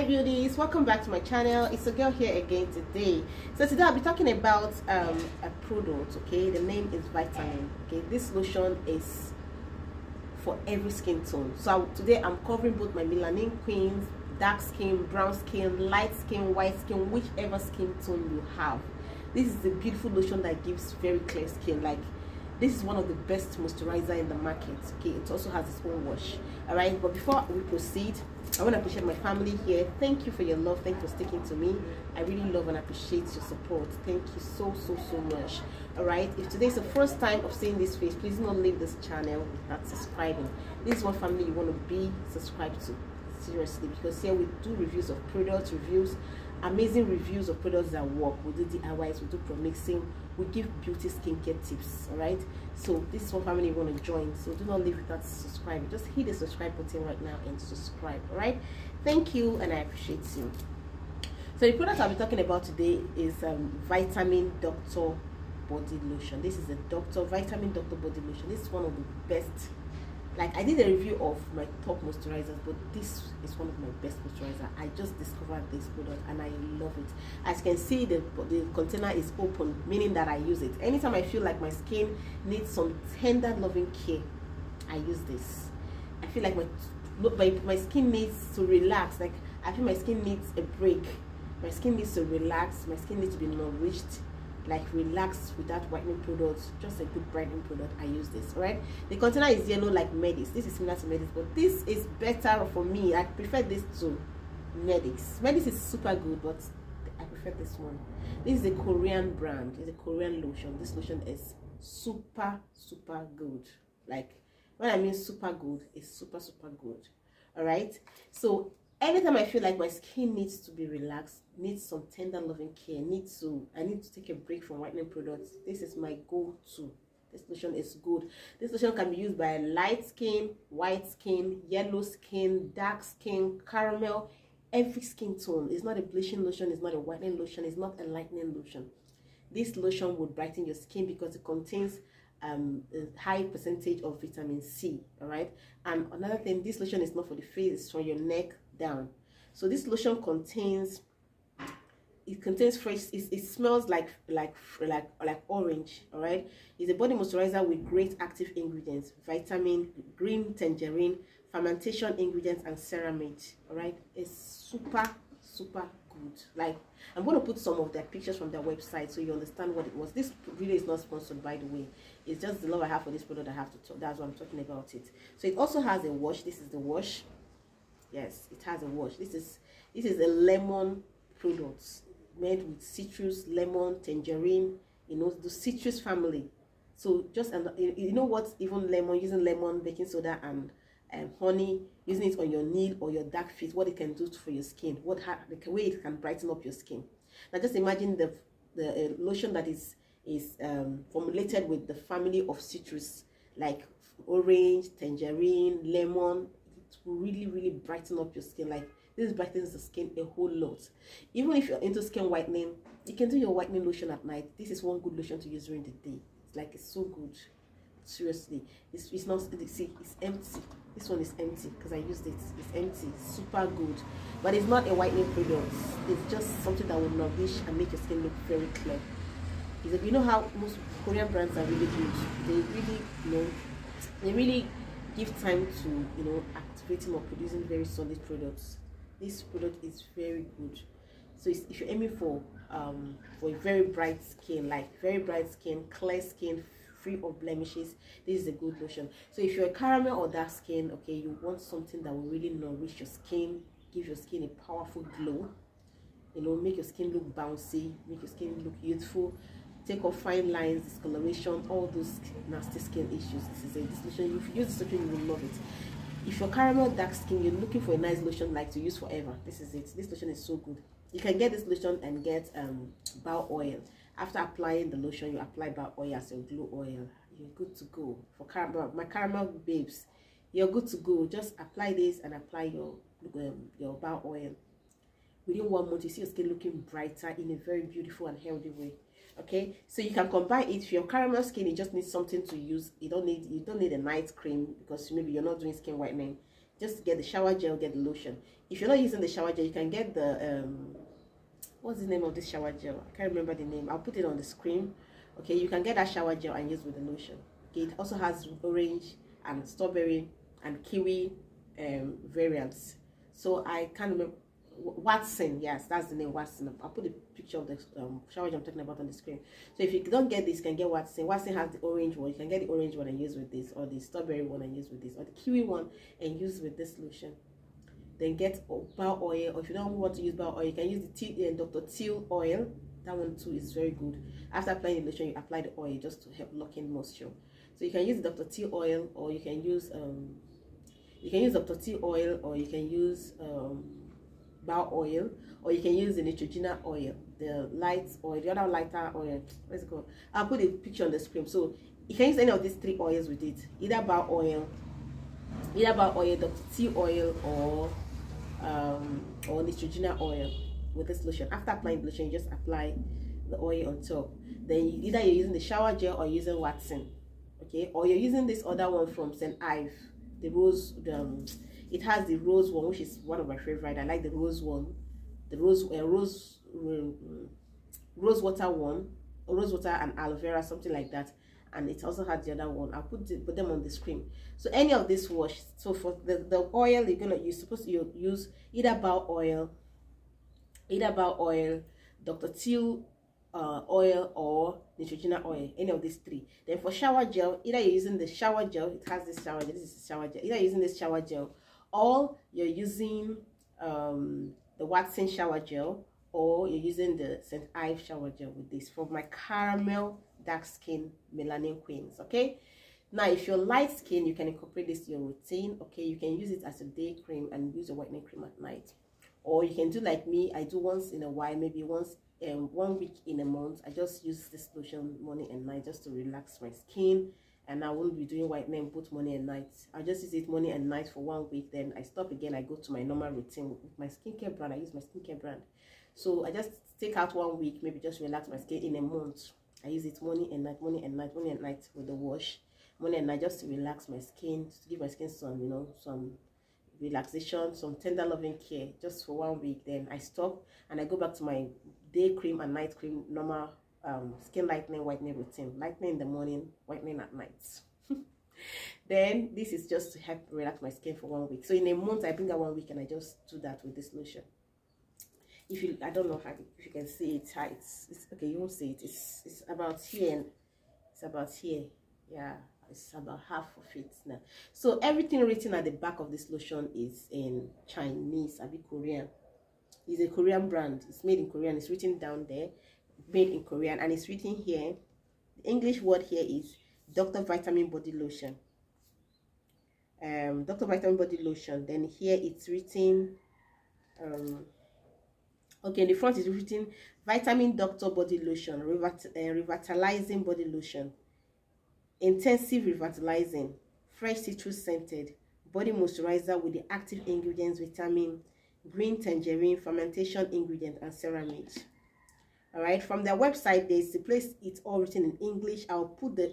beauties, welcome back to my channel. It's a girl here again today. So today I'll be talking about a product. Okay, the name is Vitamin. Okay, this lotion is for every skin tone. So today I'm covering both my melanin queens, dark skin, brown skin, light skin, white skin, whichever skin tone you have. This is a beautiful lotion that gives very clear skin. Like, this is one of the best moisturizer in the market. Okay, it also has its own wash. All right, but before we proceed, I want to appreciate my family here. Thank you for your love. Thank you for sticking to me. I really love and appreciate your support. Thank you so much. All right, if today is the first time of seeing this face, please do not leave this channel without subscribing. This is one family you want to be subscribed to, seriously, because here we do reviews of products, amazing reviews of products that work. We do DIYs, we do pro-mixing, we give beauty skincare tips. All right, so this is one family you want to join, so do not leave without subscribing. Just hit the subscribe button right now and subscribe. All right, thank you and I appreciate you. So the product I'll be talking about today is Vitamin Doctor Body Lotion. This is the Vitamin Doctor Body Lotion. This is one of the best. Like, I did a review of my top moisturizers, but this is one of my best moisturizer. I just discovered this product and I love it. As you can see, the container is open, meaning that I use it. Anytime I feel like my skin needs some tender, loving care, I use this. I feel like my skin needs to relax. Like, I feel my skin needs a break. My skin needs to relax. My skin needs to be nourished. Like, relax without whitening products, just a good brightening product. I use this. All right, the container is yellow like Medix. This is similar to Medix, but this is better for me. I prefer this to Medix. Medix is super good, but I prefer this one. This is a Korean brand. It's a Korean lotion. This lotion is super good. Like, when I mean super good, it's super good. All right, so anytime I feel like my skin needs to be relaxed, needs some tender loving care, I need to take a break from whitening products, this is my go-to. This lotion is good. This lotion can be used by light skin, white skin, yellow skin, dark skin, caramel, every skin tone. It's not a bleaching lotion, it's not a whitening lotion, it's not a lightening lotion. This lotion would brighten your skin because it contains a high percentage of vitamin C. All right, and another thing, this lotion is not for the face, it's from your neck down. So this lotion contains fresh, it smells like orange. All right, it's a body moisturizer with great active ingredients: vitamin, green tangerine, fermentation ingredients, and ceramide. All right, it's super good. Like, I'm going to put some of their pictures from their website so you understand what it was. This video is not sponsored, by the way. It's just the love I have for this product I have to talk. That's why I'm talking about it. So it also has a wash. This is the wash. Yes, it has a wash. This is a lemon product made with citrus, lemon, tangerine, you know, the citrus family. So just, you know what, even lemon, using lemon, baking soda, and honey, using it on your nail or your dark feet, what it can do for your skin, the way it can brighten up your skin. Now just imagine the lotion that is formulated with the family of citrus, like orange, tangerine, lemon. It will really brighten up your skin. Like, this brightens the skin a whole lot. Even if you're into skin whitening, you can do your whitening lotion at night. This is one good lotion to use during the day. It's like, it's so good. Seriously, it's not, see, it's empty. This one is empty because I used it. It's empty. It's super good, but it's not a whitening product. It's just something that will nourish and make your skin look very clear. You know how most Korean brands are really good. They really, you know, they really give time to, you know, activating or producing very solid products. This product is very good. So if you're aiming for a very bright skin, like very bright skin, clear skin, free of blemishes, this is a good lotion. So if you're a caramel or dark skin, okay, you want something that will really nourish your skin, give your skin a powerful glow, you know, make your skin look bouncy, make your skin look youthful, take off fine lines, discoloration, all those nasty skin issues. This lotion, if you use this lotion, you will love it. If you're caramel dark skin, you're looking for a nice lotion like to use forever, this is it. This lotion is so good. You can get this lotion and get bar oil. After applying the lotion, you apply bar oil as your glow oil. You're good to go. For caramel, my caramel babes, you're good to go. Just apply this and apply your bar oil. Within 1 month, you see your skin looking brighter in a very beautiful and healthy way. Okay, so you can combine it. If your caramel skin, you just need something to use. You don't need a night cream because maybe you're not doing skin whitening. just get the shower gel, get the lotion. If you're not using the shower gel, you can get the what's the name of this shower gel? I can't remember the name. I'll put it on the screen. Okay, you can get that shower gel and use with the lotion. Okay, it also has orange and strawberry and kiwi variants. So I can't remember. Watson, yes, that's the name, Watson. I'll put a picture of the shower gel I'm talking about on the screen. So if you don't get this, you can get Watson. Watson has the orange one. You can get the orange one and use with this, or the strawberry one and use with this, or the kiwi one and use with this lotion. Then get bao oil, or if you don't want to use bao oil, you can use the Dr. Teal oil. That one too is very good. After applying the lotion, you apply the oil just to help lock in moisture. So you can use Dr. Teal oil, or you can use Dr. Teal oil, or you can use bao oil, or you can use the Neutrogena oil, the light oil, the other lighter oil. What's it called? I'll put a picture on the screen. So you can use any of these 3 oils with it, either bao oil, Dr. Teal oil, or Neutrogena oil with this lotion. After applying the lotion, you just apply the oil on top. Then either you're using the shower gel or using Watson, okay, or you're using this other one from St. Ives, the rose. It has the rose one, which is one of my favorite. I like the rose one, the rose water one, rose water and aloe vera, something like that. And it also has the other one. I'll put them on the screen. So any of this wash. So for the oil you're gonna use, supposed to use either bao oil, Dr. Teal oil, or Neutrogena oil. Any of these 3. Then for shower gel, either you're using the shower gel. It has this shower gel. This is the shower gel. Either you're using this shower gel, or you're using the Watson shower gel, or you're using the St. Ives shower gel with this for my caramel dark skin melanin queens. Okay, now if you're light skin, you can incorporate this to your routine. Okay, you can use it as a day cream and use a whitening cream at night, or you can do like me. I do once in a while, maybe once 1 week in a month. I just use this lotion morning and night just to relax my skin, and I won't be doing whitening both morning and night. I just use it morning and night for 1 week, then I stop again. I go to my normal routine with my skincare brand. I use my skincare brand. So I just take out 1 week, maybe just relax my skin. In a month, I use it morning and night, morning and night, morning and night with the wash, morning and night, just to relax my skin, to give my skin some, you know, some relaxation, some tender loving care, just for 1 week. Then I stop and I go back to my day cream and night cream normal skin lightening whitening routine. Lightening in the morning, whitening at night. Then this is just to help relax my skin for 1 week. So in a month I bring out 1 week and I just do that with this lotion. If you, I don't know if you can see it, it's okay, you won't see it. It's about here, and it's about here. Yeah, it's about half of it now. So everything written at the back of this lotion is in Chinese, a bit Korean. It's a Korean brand. It's made in Korean. It's written down there, made in Korean, and it's written here. The English word here is Dr. Vitamin Body Lotion. Dr. Vitamin Body Lotion. Then here it's written. Okay, in the front is written Vitamin Doctor Body Lotion, revitalizing body lotion, intensive revitalizing, fresh citrus scented body moisturizer with the active ingredients vitamin, green tangerine, fermentation ingredient, and ceramide. All right, from their website, there's the place it's all written in English. I'll put the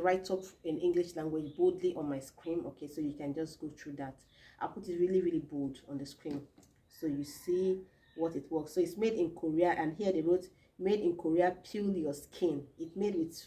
write-up in English language boldly on my screen. Okay, so you can just go through that. I'll put it really, really bold on the screen so you see what it works. So it's made in Korea, and here they wrote made in Korea, peel your skin. It's made with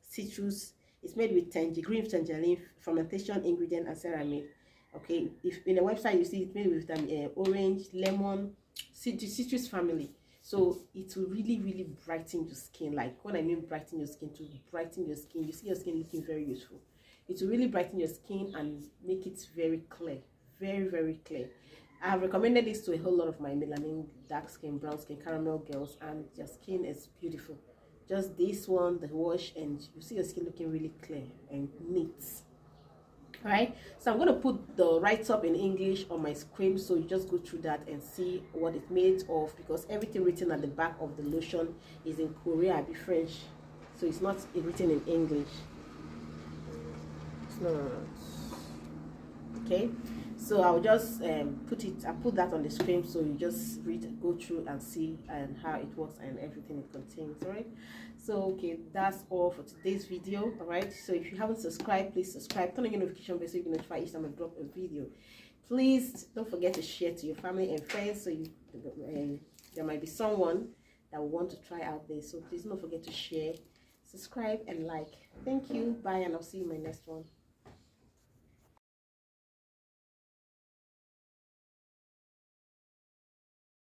citrus. It's made with green tangerine, fermentation ingredient, and ceramide. Okay, if in the website you see it's made with orange, lemon, citrus family. So it will really, really brighten your skin. Like when I mean brighten your skin, to brighten your skin, you see your skin looking very useful. It will really brighten your skin and make it very clear, very, very clear. I have recommended this to a whole lot of my melanin, dark skin, brown skin, caramel girls, and your skin is beautiful. Just this one, the wash, and you see your skin looking really clear and neat. All right, so I'm going to put the write-up in English on my screen, so you just go through that and see what it's made of, because everything written at the back of the lotion is in Korea, be French, so it's not written in English. It's not. Okay, So I'll just put that on the screen, so you just go through and see how it works and everything it contains. All right, so okay, that's all for today's video. All right, so if you haven't subscribed, please subscribe, turn on your notification bell so you can notify each time I drop a video. Please don't forget to share to your family and friends, so there might be someone that will want to try out this. So please don't forget to share, subscribe and like. Thank you, bye, and I'll see you in my next one.